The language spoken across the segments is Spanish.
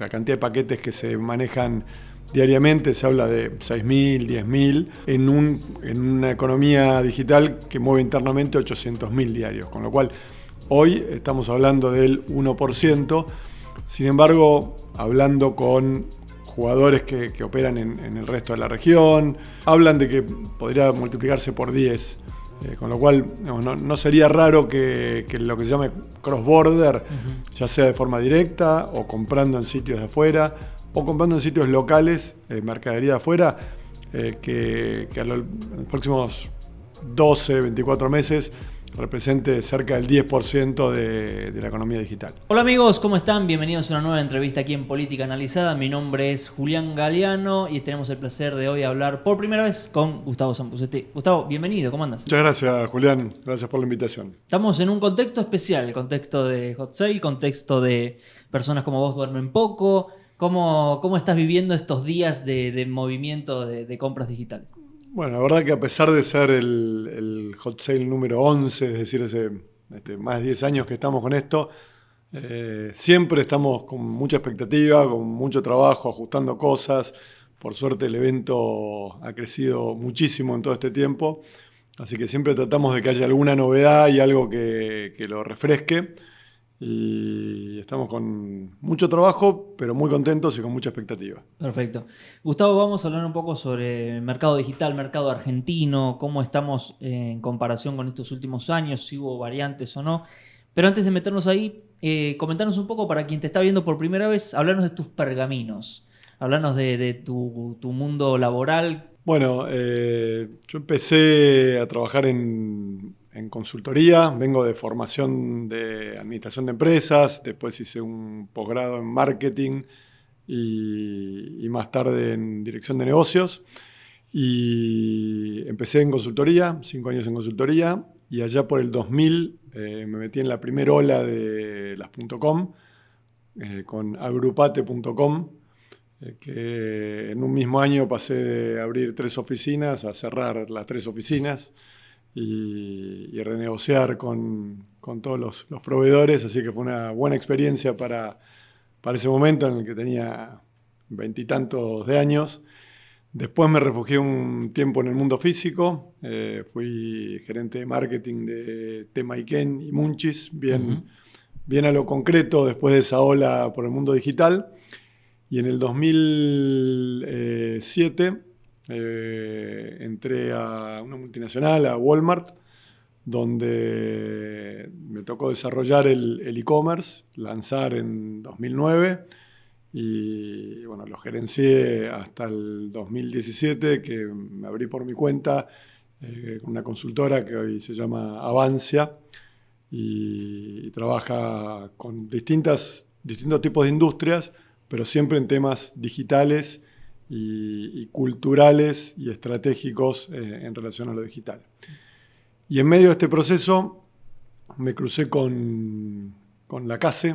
la cantidad de paquetes que se manejan diariamente, se habla de 6.000, 10.000, en una economía digital que mueve internamente 800.000 diarios, con lo cual hoy estamos hablando del 1%. Sin embargo, hablando con jugadores que operan en el resto de la región, hablan de que podría multiplicarse por 10. Con lo cual no sería raro que lo que se llame cross-border, ya sea de forma directa o comprando en sitios de afuera o comprando en sitios locales, mercadería de afuera, que en los próximos 12, 24 meses represente cerca del 10% de la economía digital. Hola amigos, ¿cómo están? Bienvenidos a una nueva entrevista aquí en Política Analizada. Mi nombre es Julián Galeano y tenemos el placer de hoy hablar por primera vez con Gustavo Sampucetti. Gustavo, bienvenido, ¿cómo andas? Muchas gracias, Julián. Gracias por la invitación. Estamos en un contexto especial, el contexto de hot sale, contexto de personas como vos duermen poco. ¿Cómo estás viviendo estos días de movimiento de compras digitales? Bueno, la verdad que a pesar de ser el hot sale número 11, es decir, más de 10 años que estamos con esto, siempre estamos con mucha expectativa, con mucho trabajo, ajustando cosas. Por suerte el evento ha crecido muchísimo en todo este tiempo, así que siempre tratamos de que haya alguna novedad y algo que lo refresque. Y estamos con mucho trabajo, pero muy contentos y con mucha expectativa. Perfecto. Gustavo, vamos a hablar un poco sobre el mercado digital, mercado argentino, cómo estamos en comparación con estos últimos años, si hubo variantes o no. Pero antes de meternos ahí, comentanos un poco para quien te está viendo por primera vez, hablarnos de tus pergaminos, hablarnos de tu mundo laboral. Bueno, yo empecé a trabajar en consultoría, vengo de formación de administración de empresas, después hice un posgrado en marketing y más tarde en dirección de negocios. Y empecé en consultoría, 5 años en consultoría, y allá por el 2000 me metí en la primera ola de las .com, con agrupate.com, que en un mismo año pasé de abrir 3 oficinas a cerrar las 3 oficinas y renegociar con todos los proveedores, así que fue una buena experiencia para ese momento en el que tenía 20 y tantos de años. Después me refugié un tiempo en el mundo físico, fui gerente de marketing de Temayken y Munchis, bien a lo concreto después de esa ola por el mundo digital. Y en el 2007 entré a una multinacional, a Walmart, donde me tocó desarrollar el e-commerce, lanzar en 2009 y bueno, lo gerencié hasta el 2017, que me abrí por mi cuenta con una consultora que hoy se llama Avancia y trabaja con distintos tipos de industrias, pero siempre en temas digitales y culturales y estratégicos en relación a lo digital. Y en medio de este proceso me crucé con la CASE.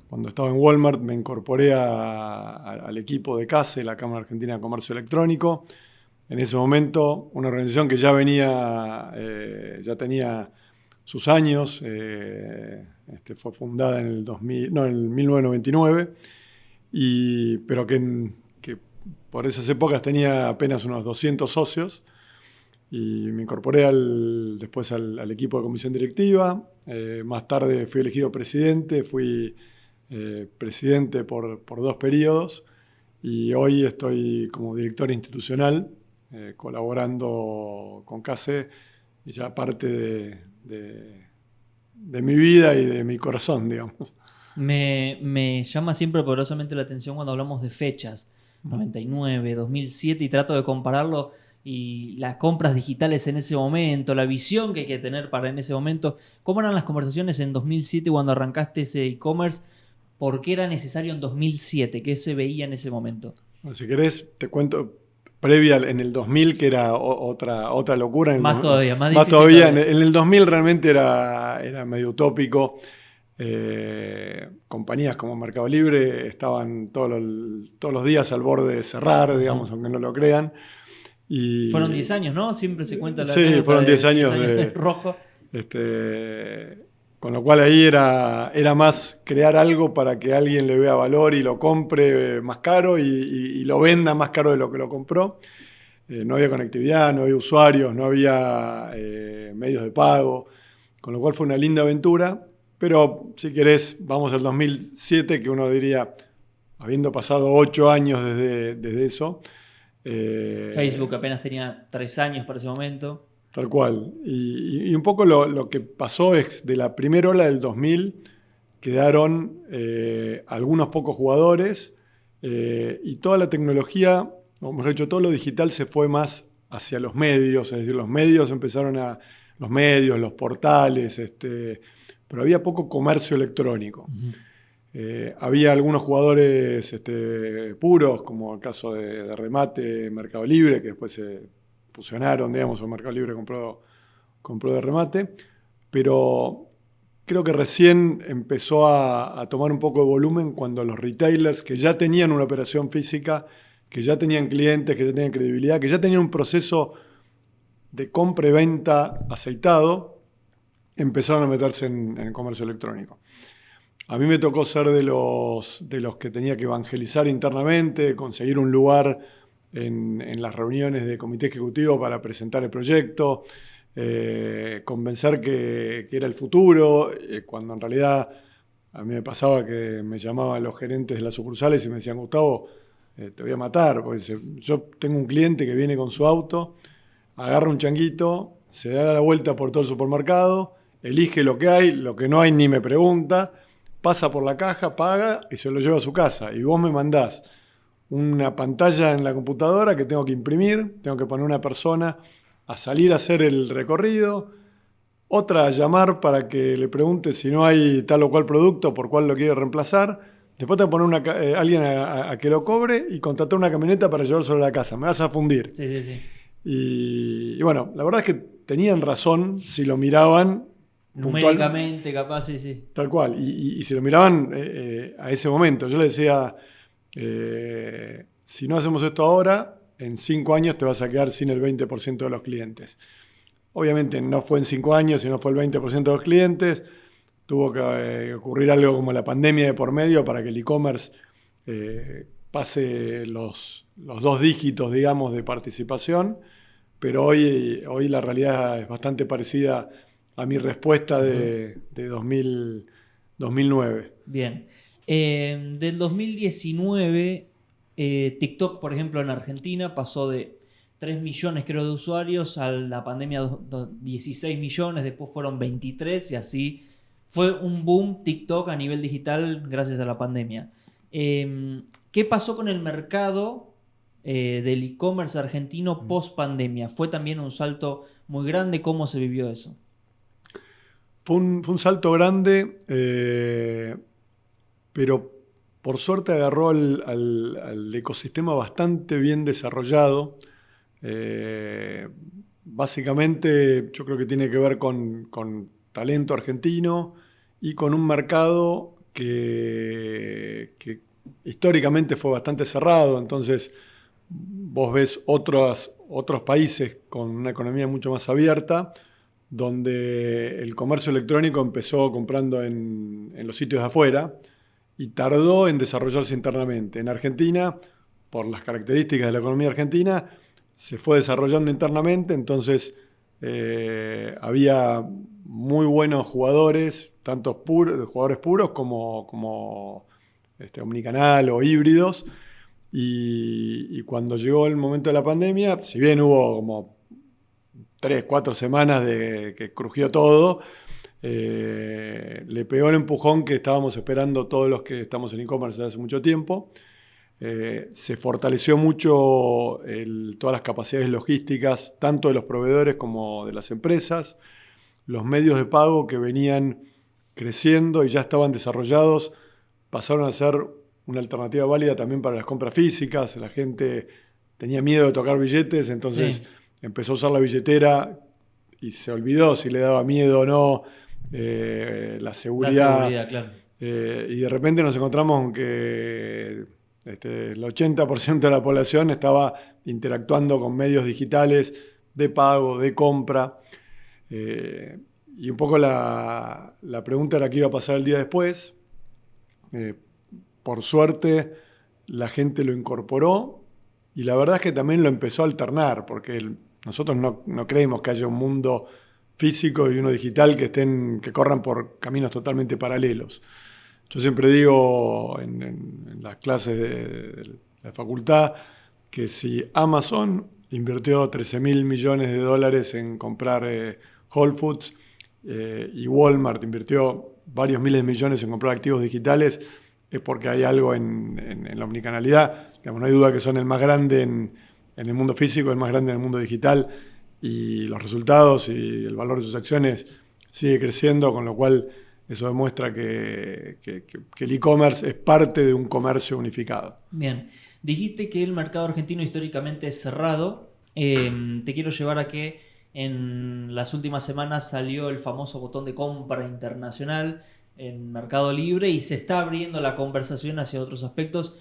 Cuando estaba en Walmart me incorporé al equipo de CASE, la Cámara Argentina de Comercio Electrónico. En ese momento, una organización que ya tenía sus años, fue fundada en el 1999, pero que por esas épocas tenía apenas unos 200 socios, y me incorporé después al equipo de comisión directiva. Más tarde fui elegido presidente, fui presidente por 2 periodos, y hoy estoy como director institucional, colaborando con CASE, y ya parte de mi vida y de mi corazón, digamos. Me llama siempre poderosamente la atención cuando hablamos de fechas, 99, 2007, y trato de compararlo y las compras digitales en ese momento, la visión que hay que tener para en ese momento. ¿Cómo eran las conversaciones en 2007 cuando arrancaste ese e-commerce? ¿Por qué era necesario en 2007? ¿Qué se veía en ese momento? Bueno, si querés, te cuento previa en el 2000, que era otra locura. Más todavía, más difícil todavía. todavía. En el 2000 realmente era medio utópico. Compañías como Mercado Libre estaban todos los días al borde de cerrar, digamos, aunque no lo crean. Y fueron 10 años, ¿no? Siempre se cuenta la sí, fueron 10 años de rojo. Con lo cual ahí era más crear algo para que alguien le vea valor y lo compre más caro y lo venda más caro de lo que lo compró. No había conectividad, no había usuarios, no había medios de pago, con lo cual fue una linda aventura. Pero si querés, vamos al 2007, que uno diría, habiendo pasado 8 años desde eso. Facebook apenas tenía 3 años para ese momento. Tal cual. Y un poco lo que pasó es de la primera ola del 2000 quedaron algunos pocos jugadores y toda la tecnología, o mejor dicho, todo lo digital se fue más hacia los medios, es decir, los medios empezaron los medios, los portales, pero había poco comercio electrónico. Había algunos jugadores puros, como el caso de Remate, Mercado Libre, que después se fusionaron, digamos, o Mercado Libre compró de Remate, pero creo que recién empezó a tomar un poco de volumen cuando los retailers que ya tenían una operación física, que ya tenían clientes, que ya tenían credibilidad, que ya tenían un proceso de compra y venta aceitado, empezaron a meterse en el comercio electrónico. A mí me tocó ser de los que tenía que evangelizar internamente, conseguir un lugar en las reuniones de comité ejecutivo para presentar el proyecto, convencer que era el futuro, cuando en realidad a mí me pasaba que me llamaban los gerentes de las sucursales y me decían, Gustavo, te voy a matar, porque yo tengo un cliente que viene con su auto, agarra un changuito, se da la vuelta por todo el supermercado, elige lo que hay, lo que no hay ni me pregunta, pasa por la caja, paga y se lo lleva a su casa. Y vos me mandás una pantalla en la computadora que tengo que imprimir, tengo que poner una persona a salir a hacer el recorrido, otra a llamar para que le pregunte si no hay tal o cual producto, por cuál lo quiere reemplazar. Después te voy a poner alguien a que lo cobre y contratar una camioneta para llevárselo a la casa. Me vas a fundir. Sí, sí, sí. Y bueno, la verdad es que tenían razón si lo miraban numéricamente, capaz, sí, sí. Tal cual. Y si lo miraban a ese momento. Yo le decía, si no hacemos esto ahora, en 5 años te vas a quedar sin el 20% de los clientes. Obviamente no fue en 5 años, sino fue el 20% de los clientes. Tuvo que ocurrir algo como la pandemia de por medio para que el e-commerce pase los 2 dígitos, digamos, de participación. Pero hoy la realidad es bastante parecida a mi respuesta de 2009. Bien. Del 2019, TikTok, por ejemplo, en Argentina pasó de 3 millones, creo, de usuarios a la pandemia 16 millones, después fueron 23 y así fue un boom TikTok a nivel digital gracias a la pandemia. ¿Qué pasó con el mercado del e-commerce argentino post pandemia? ¿Fue también un salto muy grande? ¿Cómo se vivió eso? Fue un salto grande, pero por suerte agarró al ecosistema bastante bien desarrollado. Básicamente yo creo que tiene que ver con talento argentino y con un mercado que históricamente fue bastante cerrado. Entonces vos ves otros países con una economía mucho más abierta, donde el comercio electrónico empezó comprando en los sitios de afuera y tardó en desarrollarse internamente. En Argentina, por las características de la economía argentina, se fue desarrollando internamente, entonces había muy buenos jugadores, tanto jugadores puros como omnicanal o híbridos, y cuando llegó el momento de la pandemia, si bien hubo como 3, 4 semanas de que crujió todo, le pegó el empujón que estábamos esperando todos los que estamos en e-commerce desde hace mucho tiempo. Se fortaleció mucho todas las capacidades logísticas, tanto de los proveedores como de las empresas. Los medios de pago que venían creciendo y ya estaban desarrollados pasaron a ser una alternativa válida también para las compras físicas. La gente tenía miedo de tocar billetes, entonces sí, empezó a usar la billetera y se olvidó si le daba miedo o no, la seguridad. La seguridad, claro. Y de repente nos encontramos con que el 80% de la población estaba interactuando con medios digitales de pago, de compra. y un poco la pregunta era qué iba a pasar el día después. Por suerte, la gente lo incorporó y la verdad es que también lo empezó a alternar, porque nosotros no creemos que haya un mundo físico y uno digital que corran por caminos totalmente paralelos. Yo siempre digo en las clases de la facultad que si Amazon invirtió $13.000 millones en comprar Whole Foods y Walmart invirtió varios miles de millones en comprar activos digitales, es porque hay algo en la omnicanalidad. Digamos, no hay duda que son el más grande en el mundo físico, el más grande en el mundo digital, y los resultados y el valor de sus acciones sigue creciendo, con lo cual eso demuestra que el e-commerce es parte de un comercio unificado. Bien, dijiste que el mercado argentino históricamente es cerrado. Te quiero llevar a que en las últimas semanas salió el famoso botón de compra internacional en Mercado Libre y se está abriendo la conversación hacia otros aspectos.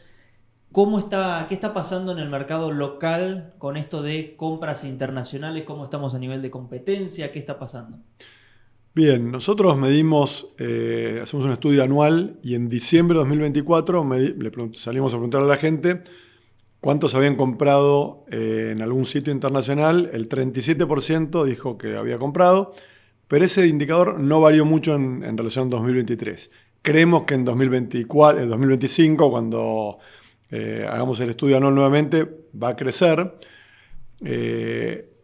¿Qué está pasando en el mercado local con esto de compras internacionales? ¿Cómo estamos a nivel de competencia? ¿Qué está pasando? Bien, nosotros medimos, hacemos un estudio anual y en diciembre de 2024 salimos a preguntar a la gente cuántos habían comprado en algún sitio internacional. El 37% dijo que había comprado, pero ese indicador no varió mucho en relación a 2023. Creemos que en 2025, cuando hagamos el estudio anual nuevamente, va a crecer.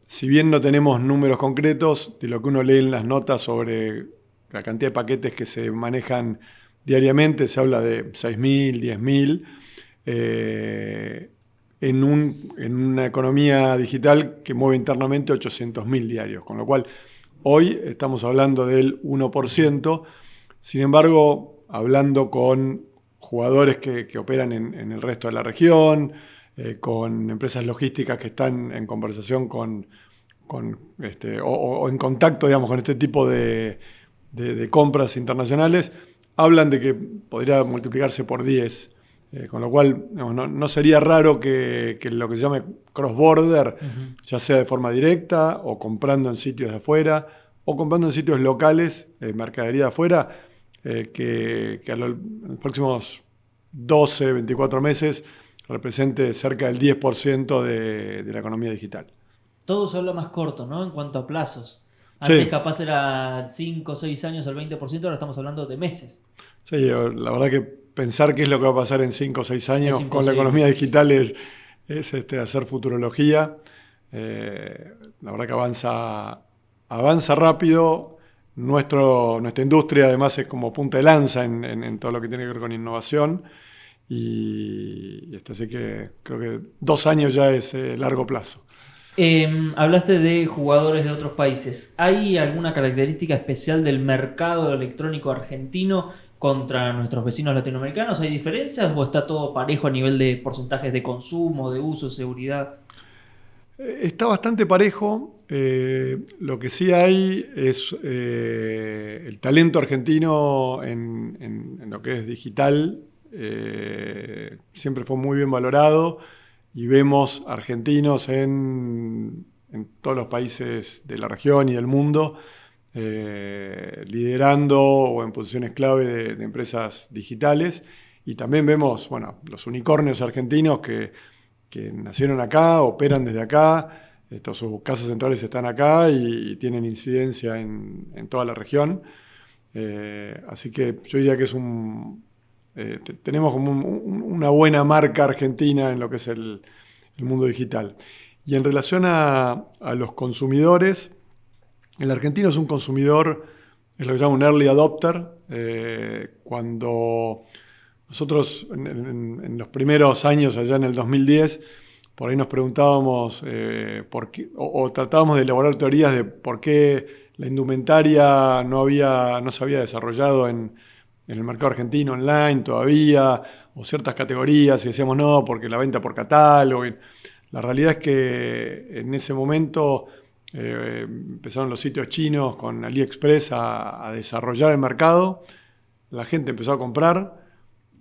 Si bien no tenemos números concretos, de lo que uno lee en las notas sobre la cantidad de paquetes que se manejan diariamente, se habla de 6.000, 10.000, en una economía digital que mueve internamente 800.000 diarios, con lo cual hoy estamos hablando del 1%. Sin embargo, hablando con jugadores que operan en el resto de la región, con empresas logísticas que están en conversación o en contacto, digamos, con este tipo de compras internacionales, hablan de que podría multiplicarse por 10. Con lo cual, no sería raro que lo que se llame cross-border, ya sea de forma directa o comprando en sitios de afuera o comprando en sitios locales, mercadería de afuera, que en los próximos 12, 24 meses represente cerca del 10% de la economía digital. Todo se habla más corto, ¿no? En cuanto a plazos. Antes Sí. capaz era 5 o 6 años el 20%, ahora estamos hablando de meses. Sí, la verdad que pensar qué es lo que va a pasar en 5 o 6 años con la imposible. economía digital es hacer futurología. La verdad que avanza rápido. Nuestra industria además es como punta de lanza en todo lo que tiene que ver con innovación. Así que creo que 2 años ya es largo plazo. Hablaste de jugadores de otros países. ¿Hay alguna característica especial del mercado electrónico argentino contra nuestros vecinos latinoamericanos? ¿Hay diferencias o está todo parejo a nivel de porcentajes de consumo, de uso, seguridad? Está bastante parejo. Lo que sí hay es el talento argentino en lo que es digital. Siempre fue muy bien valorado y vemos argentinos en todos los países de la región y del mundo liderando o en posiciones clave de empresas digitales. Y también vemos, los unicornios argentinos que nacieron acá, operan desde acá, sus casas centrales están acá y tienen incidencia en toda la región. Así que yo diría que tenemos como una buena marca argentina en lo que es el mundo digital. Y en relación a los consumidores, el argentino es un consumidor, es lo que se llama un early adopter. Cuando nosotros en los primeros años, allá en el 2010, por ahí nos preguntábamos por qué, o tratábamos de elaborar teorías de por qué la indumentaria no se había desarrollado en el mercado argentino online todavía, o ciertas categorías, y decíamos no, porque la venta por catálogo. La realidad es que en ese momento empezaron los sitios chinos con AliExpress a desarrollar el mercado, la gente empezó a comprar.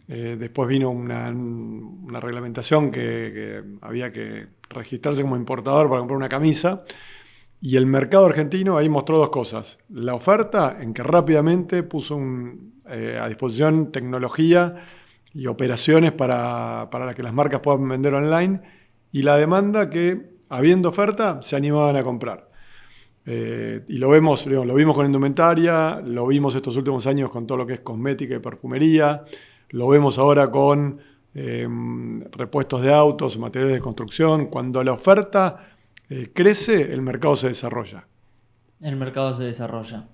Después vino una reglamentación que había que registrarse como importador para comprar una camisa. Y el mercado argentino ahí mostró dos cosas. La oferta, en que rápidamente puso a disposición tecnología y operaciones para que las marcas puedan vender online, y la demanda que, habiendo oferta, se animaban a comprar. Y lo vimos con indumentaria, lo vimos estos últimos años con todo lo que es cosmética y perfumería, lo vemos ahora con repuestos de autos, materiales de construcción. Cuando la oferta crece, el mercado se desarrolla. El mercado se desarrolla.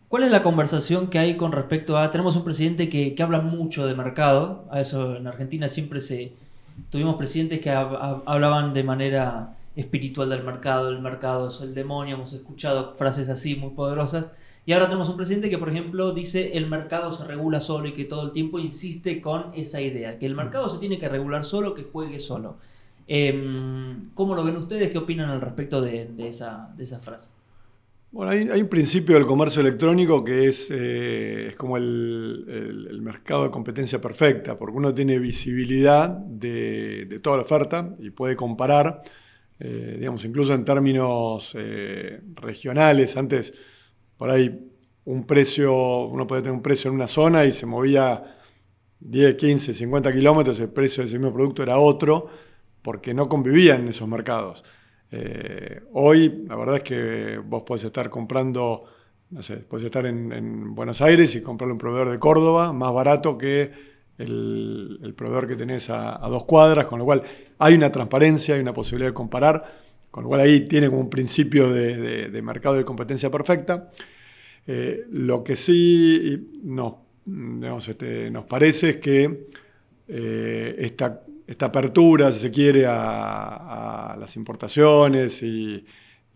¿Cuál es la conversación que hay con respecto a... Tenemos un presidente que habla mucho de mercado. A eso en Argentina siempre tuvimos presidentes que hablaban de manera espiritual del mercado. El mercado es el demonio. Hemos escuchado frases así muy poderosas. Y ahora tenemos un presidente que, por ejemplo, dice el mercado se regula solo y que todo el tiempo insiste con esa idea, que el mercado se tiene que regular solo, que juegue solo. ¿Cómo lo ven ustedes? ¿Qué opinan al respecto de esa frase? Bueno, hay un principio del comercio electrónico que es como el mercado de competencia perfecta, porque uno tiene visibilidad de toda la oferta y puede comparar, digamos, incluso en términos regionales. Antes, por ahí, uno podía tener un precio en una zona y se movía 10, 15, 50 kilómetros, el precio de ese mismo producto era otro, porque no convivían en esos mercados. Hoy, la verdad es que vos podés estar comprando, no sé, podés estar en Buenos Aires y comprarle un proveedor de Córdoba más barato que el proveedor que tenés a 2 cuadras, con lo cual hay una transparencia, hay una posibilidad de comparar, con lo cual ahí tiene como un principio de mercado de competencia perfecta. Lo que sí nos parece es que esta apertura, si se quiere, a las importaciones y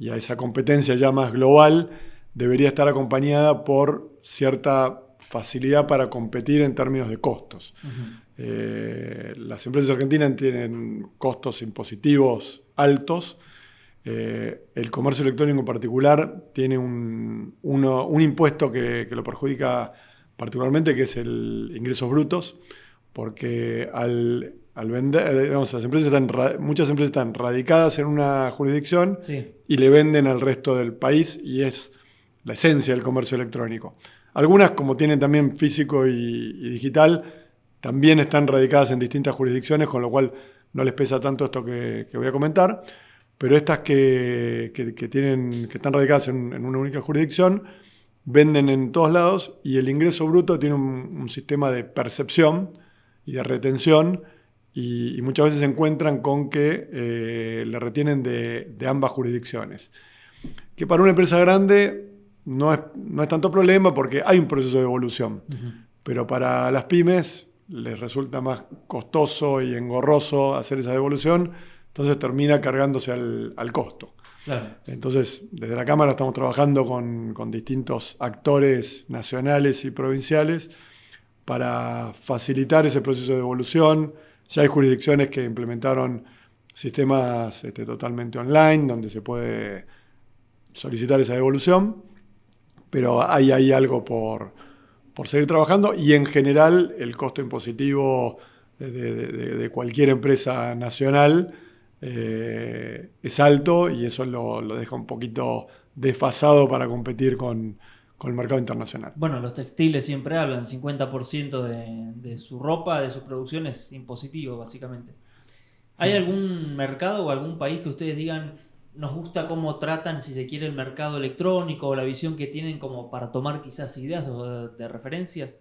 a esa competencia ya más global, debería estar acompañada por cierta facilidad para competir en términos de costos. Uh-huh. Las empresas argentinas tienen costos impositivos altos. El comercio electrónico en particular tiene un impuesto que lo perjudica particularmente, que es el ingresos brutos, porque al vender, digamos, muchas empresas están radicadas en una jurisdicción, sí, y le venden al resto del país, y es la esencia del comercio electrónico. Algunas, como tienen también físico y digital, también están radicadas en distintas jurisdicciones, con lo cual no les pesa tanto esto que voy a comentar. Pero estas que están radicadas en una única jurisdicción, venden en todos lados, y el ingreso bruto tiene un sistema de percepción y de retención, y muchas veces se encuentran con que le retienen de ambas jurisdicciones. Que para una empresa grande no es tanto problema, porque hay un proceso de evolución. Uh-huh. Pero para las pymes les resulta más costoso y engorroso hacer esa devolución, entonces termina cargándose al costo. Claro. Entonces, desde la Cámara estamos trabajando con distintos actores nacionales y provinciales para facilitar ese proceso de evolución. Ya hay jurisdicciones que implementaron sistemas totalmente online, donde se puede solicitar esa devolución, pero hay algo por seguir trabajando, y en general el costo impositivo de cualquier empresa nacional es alto, y eso lo deja un poquito desfasado para competir con el mercado internacional. Bueno, los textiles siempre hablan, 50% de su ropa, de su producción es impositivo, básicamente. ¿Hay algún mercado o algún país que ustedes digan, nos gusta cómo tratan, si se quiere, el mercado electrónico, o la visión que tienen como para tomar quizás ideas o de referencias?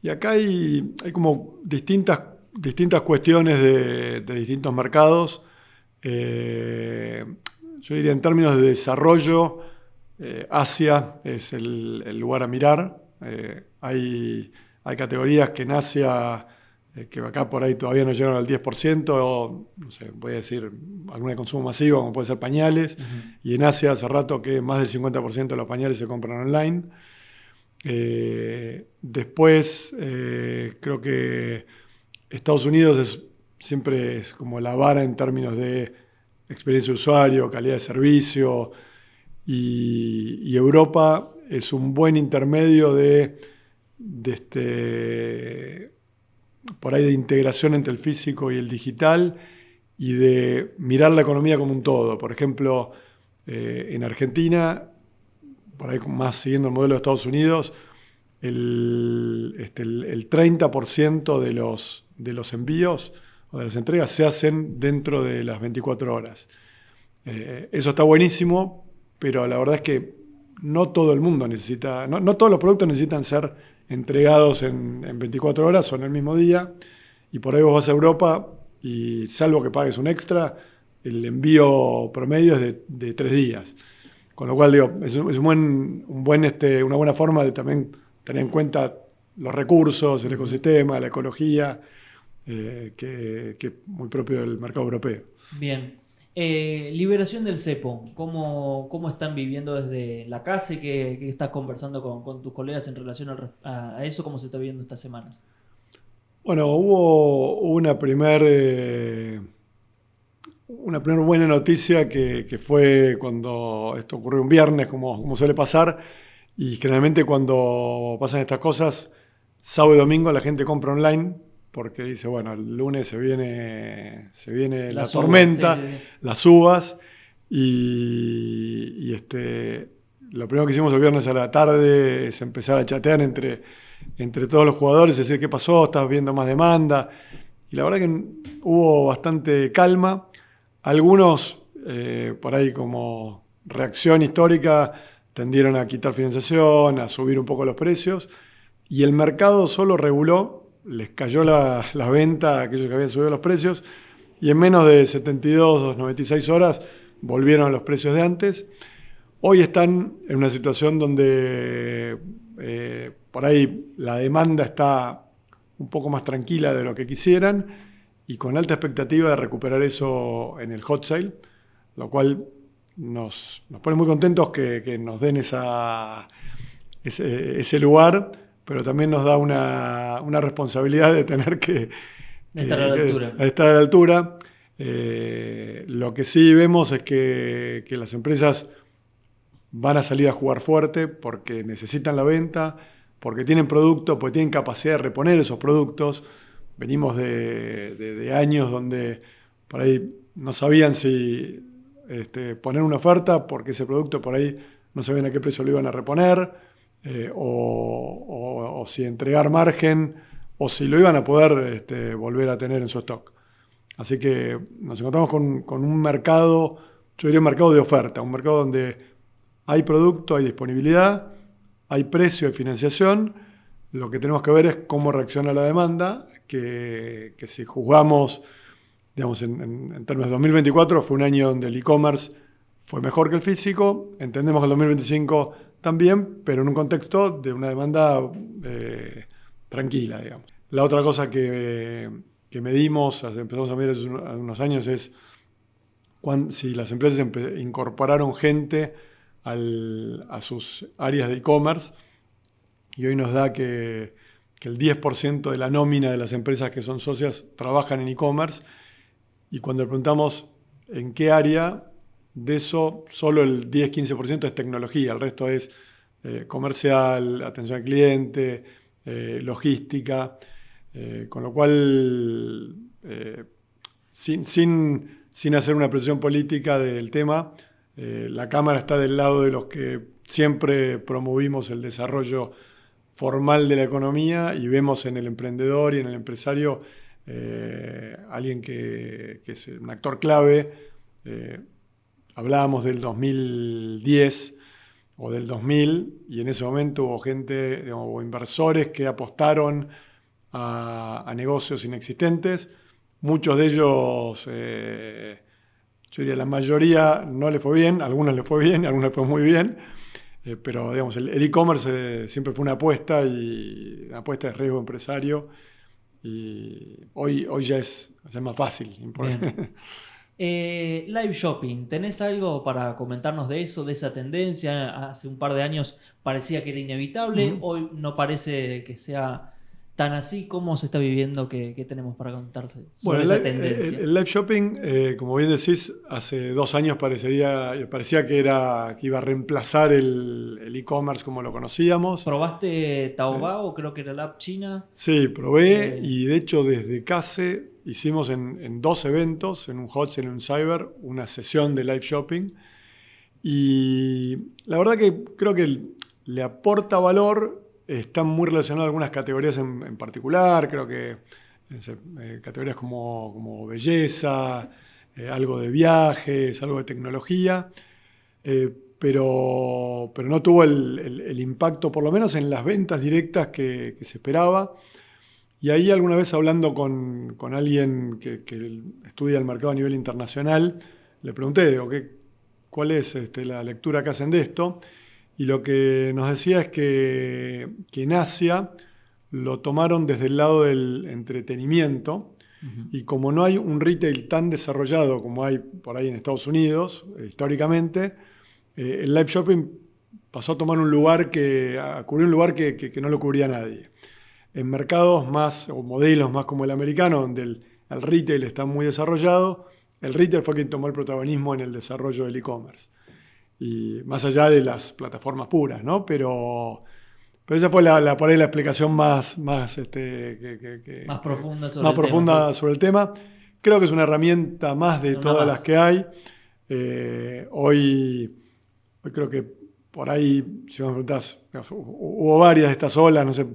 Y acá hay como distintas cuestiones de distintos mercados. Yo diría, en términos de desarrollo, Asia es el lugar a mirar. Hay categorías que en Asia, que acá por ahí todavía no llegaron al 10%, o, no sé, voy a decir alguna de consumo masivo, como puede ser pañales. Uh-huh. Y en Asia hace rato que más del 50% de los pañales se compran online. Después, creo que Estados Unidos siempre es como la vara en términos de experiencia de usuario, calidad de servicio, y Europa es un buen intermedio por ahí de integración entre el físico y el digital, y de mirar la economía como un todo. Por ejemplo, en Argentina, por ahí más siguiendo el modelo de Estados Unidos, el 30% de los envíos o de las entregas se hacen dentro de las 24 horas. Eso está buenísimo, pero la verdad es que no todo el mundo necesita, no todos los productos necesitan ser entregados en 24 horas o en el mismo día. Y por ahí vos vas a Europa y salvo que pagues un extra, el envío promedio es de 3 días. Con lo cual, digo, es una buena forma de también tener en cuenta los recursos, el ecosistema, la ecología, que es muy propio del mercado europeo. Bien. Liberación del cepo. ¿Cómo están viviendo desde la CASE? ¿Qué estás conversando con tus colegas en relación a eso? ¿Cómo se está viviendo estas semanas? Bueno, hubo una primer buena noticia que fue cuando esto ocurrió un viernes, como suele pasar, y generalmente cuando pasan estas cosas, sábado y domingo la gente compra online, porque dice, bueno, el lunes se viene la tormenta, sí. Las uvas, y lo primero que hicimos el viernes a la tarde es empezar a chatear entre todos los jugadores, decir qué pasó, estás viendo más demanda, y la verdad que hubo bastante calma. Algunos, por ahí como reacción histórica, tendieron a quitar financiación, a subir un poco los precios, y el mercado solo reguló, les cayó la venta a aquellos que habían subido los precios, y en menos de 72 o 96 horas volvieron a los precios de antes. Hoy están en una situación donde por ahí la demanda está un poco más tranquila de lo que quisieran y con alta expectativa de recuperar eso en el hot sale, lo cual nos pone muy contentos que nos den ese lugar, pero también nos da una responsabilidad de tener que estar a la altura. Estar a la altura. Lo que sí vemos es que las empresas van a salir a jugar fuerte porque necesitan la venta, porque tienen productos, porque tienen capacidad de reponer esos productos. Venimos de años donde por ahí no sabían si poner una oferta porque ese producto por ahí no sabían a qué precio lo iban a reponer, o si entregar margen, o si lo iban a poder volver a tener en su stock. Así que nos encontramos con un mercado, yo diría un mercado de oferta, un mercado donde hay producto, hay disponibilidad, hay precio, hay financiación. Lo que tenemos que ver es cómo reacciona la demanda, que si juzgamos, digamos, en términos de 2024, fue un año donde el e-commerce fue mejor que el físico. Entendemos que el 2025 también, pero en un contexto de una demanda tranquila, digamos. La otra cosa que medimos, empezamos a medir hace unos años, es si las empresas incorporaron gente a sus áreas de e-commerce, y hoy nos da que el 10% de la nómina de las empresas que son socias trabajan en e-commerce, y cuando le preguntamos en qué área, de eso solo el 10-15% es tecnología, el resto es comercial, atención al cliente, logística, con lo cual, sin hacer una presión política del tema, la Cámara está del lado de los que siempre promovimos el desarrollo formal de la economía y vemos en el emprendedor y en el empresario alguien que es un actor clave. Hablábamos del 2010 o del 2000 y en ese momento hubo gente, digamos, hubo inversores que apostaron a negocios inexistentes. Muchos de ellos, yo diría la mayoría no le fue bien, a algunos le fue bien, a algunos le fue muy bien, pero digamos, el e-commerce siempre fue una apuesta y una apuesta de riesgo empresario, y hoy ya es más fácil. Live shopping, ¿tenés algo para comentarnos de eso, de esa tendencia? Hace un par de años parecía que era inevitable, hoy no parece que sea Tan así, ¿cómo se está viviendo? ¿Qué tenemos para contarse sobre Bueno, esa tendencia? el live shopping, como bien decís, hace 2 años parecía que iba a reemplazar el e-commerce como lo conocíamos. ¿Probaste Taobao? Creo que era la app china. Sí, probé y de hecho desde CASE hicimos en 2 eventos, en un HOTS y en un Cyber, una sesión de live shopping. Y la verdad que creo que le aporta valor, están muy relacionadas algunas categorías en particular, creo que no sé, categorías como belleza, algo de viajes, algo de tecnología, pero no tuvo el impacto, por lo menos en las ventas directas que se esperaba. Y ahí alguna vez hablando con alguien que estudia el mercado a nivel internacional, le pregunté, digo, ¿cuál es la lectura que hacen de esto? Y lo que nos decía es que en Asia lo tomaron desde el lado del entretenimiento y como no hay un retail tan desarrollado como hay por ahí en Estados Unidos, históricamente, el live shopping pasó a tomar a cubrir un lugar que no lo cubría nadie. En mercados o modelos más como el americano, donde el retail está muy desarrollado, el retail fue quien tomó el protagonismo en el desarrollo del e-commerce. Y más allá de las plataformas puras, ¿no? Pero esa fue por ahí la explicación más profunda sobre más el profunda tema. sobre el tema. Creo que es una herramienta más de todas las que hay. Hoy creo que por ahí, si me preguntás, hubo varias de estas olas, no sé,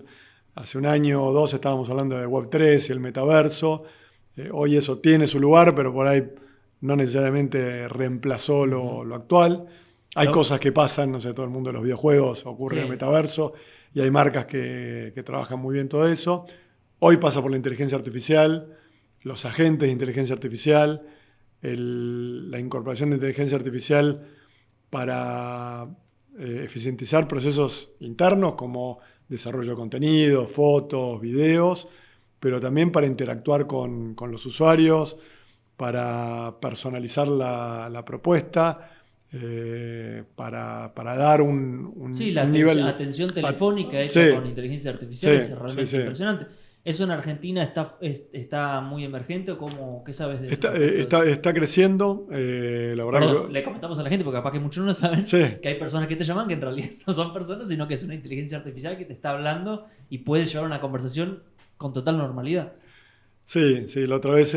hace 1 año o 2 estábamos hablando de Web3 y el metaverso. Hoy eso tiene su lugar, pero por ahí no necesariamente reemplazó lo actual. Hay cosas que pasan, no sé, todo el mundo de los videojuegos ocurre en el metaverso y hay marcas que trabajan muy bien todo eso. Hoy pasa por la inteligencia artificial, los agentes de inteligencia artificial, la incorporación de inteligencia artificial para eficientizar procesos internos como desarrollo de contenido, fotos, videos, pero también para interactuar con los usuarios, para personalizar la propuesta, para dar un la nivel... atención telefónica hecha con inteligencia artificial es realmente impresionante. ¿Eso en Argentina está muy emergente o qué sabes de eso? Está creciendo. La verdad. Perdón, le comentamos a la gente, porque capaz que muchos no saben que hay personas que te llaman que en realidad no son personas, sino que es una inteligencia artificial que te está hablando y puede llevar una conversación con total normalidad. Sí, la otra vez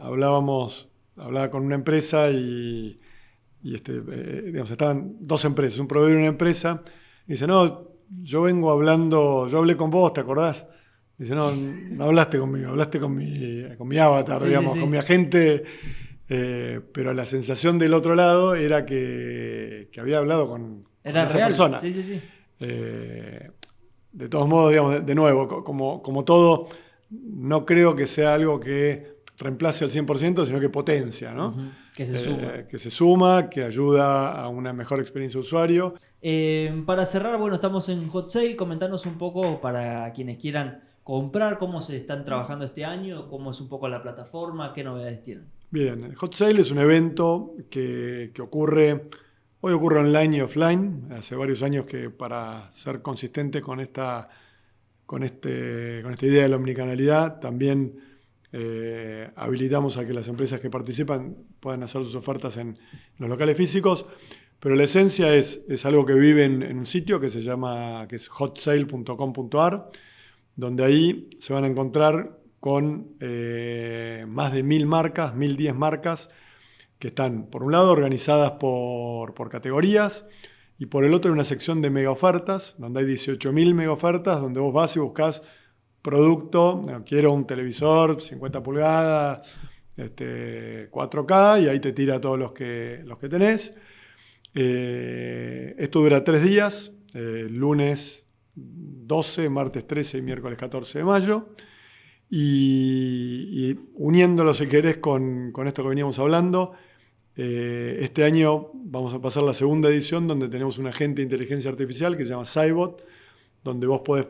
hablaba con una empresa y digamos, estaban 2 empresas, un proveedor y una empresa, y dice, no, yo hablé con vos, ¿te acordás? Dice, no hablaste conmigo, hablaste con mi avatar, digamos, con mi agente, pero la sensación del otro lado era que había hablado con esa persona. Sí. De todos modos, digamos, de nuevo, como todo, no creo que sea algo que reemplace al 100%, sino que potencia, ¿no? Que se suma. Que se suma, que ayuda a una mejor experiencia de usuario. Para cerrar, bueno, estamos en Hot Sale. Comentanos un poco para quienes quieran comprar, cómo se están trabajando este año, cómo es un poco la plataforma, qué novedades tienen. Bien, el Hot Sale es un evento que hoy ocurre online y offline. Hace varios años que para ser consistente con esta idea de la omnicanalidad, también habilitamos a que las empresas que participan puedan hacer sus ofertas en los locales físicos, pero la esencia es algo que vive en un sitio que es hotsale.com.ar, donde ahí se van a encontrar con más de 1.000 marcas, 1.010 marcas, que están, por un lado, organizadas por categorías, y por el otro hay una sección de mega ofertas, donde hay 18.000 mega ofertas, donde vos vas y buscás producto, quiero un televisor 50 pulgadas, 4K, y ahí te tira todos los que tenés. Esto dura 3 días, lunes 12, martes 13 y miércoles 14 de mayo. Y uniéndolo, si querés, con esto que veníamos hablando, este año vamos a pasar la segunda edición, donde tenemos un agente de inteligencia artificial que se llama Cybot, donde vos podés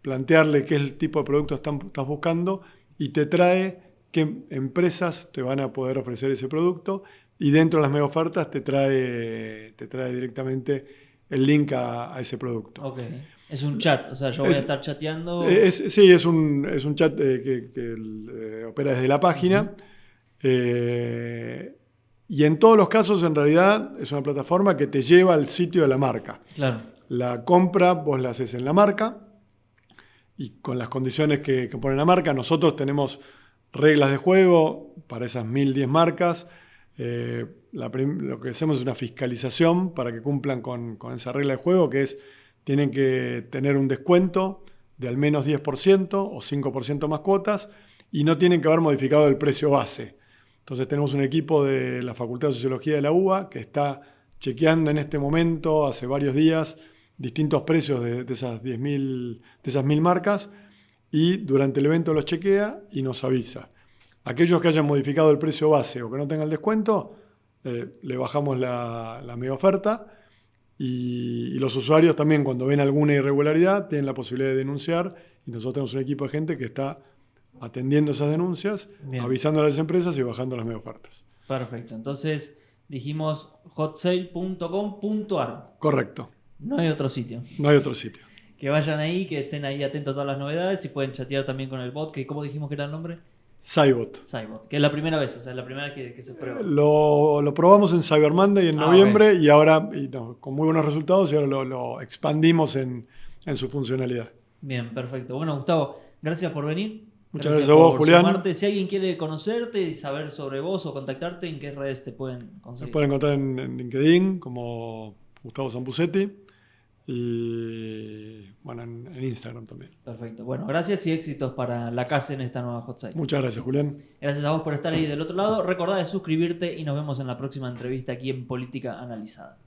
plantearle qué es el tipo de producto estás buscando y te trae qué empresas te van a poder ofrecer ese producto, y dentro de las mega ofertas te trae directamente el link a ese producto. Okay. Es un chat, o sea, yo voy a estar chateando. Sí, es un chat que opera desde la página. Y en todos los casos, en realidad, es una plataforma que te lleva al sitio de la marca. Claro. La compra vos la haces en la marca y con las condiciones que pone la marca. Nosotros tenemos reglas de juego para esas 1010 marcas. Lo que hacemos es una fiscalización para que cumplan con esa regla de juego, que es tienen que tener un descuento de al menos 10% o 5% más cuotas y no tienen que haber modificado el precio base. Entonces tenemos un equipo de la Facultad de Sociología de la UBA que está chequeando en este momento, hace varios días, distintos precios de esas 10.000 marcas y durante el evento los chequea y nos avisa. Aquellos que hayan modificado el precio base o que no tengan el descuento, le bajamos la mega oferta y los usuarios también cuando ven alguna irregularidad tienen la posibilidad de denunciar y nosotros tenemos un equipo de gente que está atendiendo esas denuncias, avisando a las empresas y bajando las mega ofertas. Perfecto, entonces dijimos hotsale.com.ar. Correcto. No hay otro sitio. No hay otro sitio. Que vayan ahí, que estén ahí atentos a todas las novedades y pueden chatear también con el bot, que ¿cómo dijimos que era el nombre? Cybot. Cybot, que es la primera vez, o sea, es la primera vez que se prueba. Lo probamos en Cyber Monday en noviembre y ahora, con muy buenos resultados, y ahora lo expandimos en su funcionalidad. Bien, perfecto. Bueno, Gustavo, gracias por venir. Muchas gracias a vos, Julián. Llamarte. Si alguien quiere conocerte y saber sobre vos o contactarte, ¿en qué redes te pueden conseguir? Me pueden encontrar en LinkedIn como Gustavo Zambusetti y bueno, en Instagram también. Perfecto. Bueno, gracias y éxitos para la casa en esta nueva Hot Sale. Muchas gracias, Julián. Gracias a vos por estar ahí del otro lado. Recordá de suscribirte y nos vemos en la próxima entrevista aquí en Política Analizada.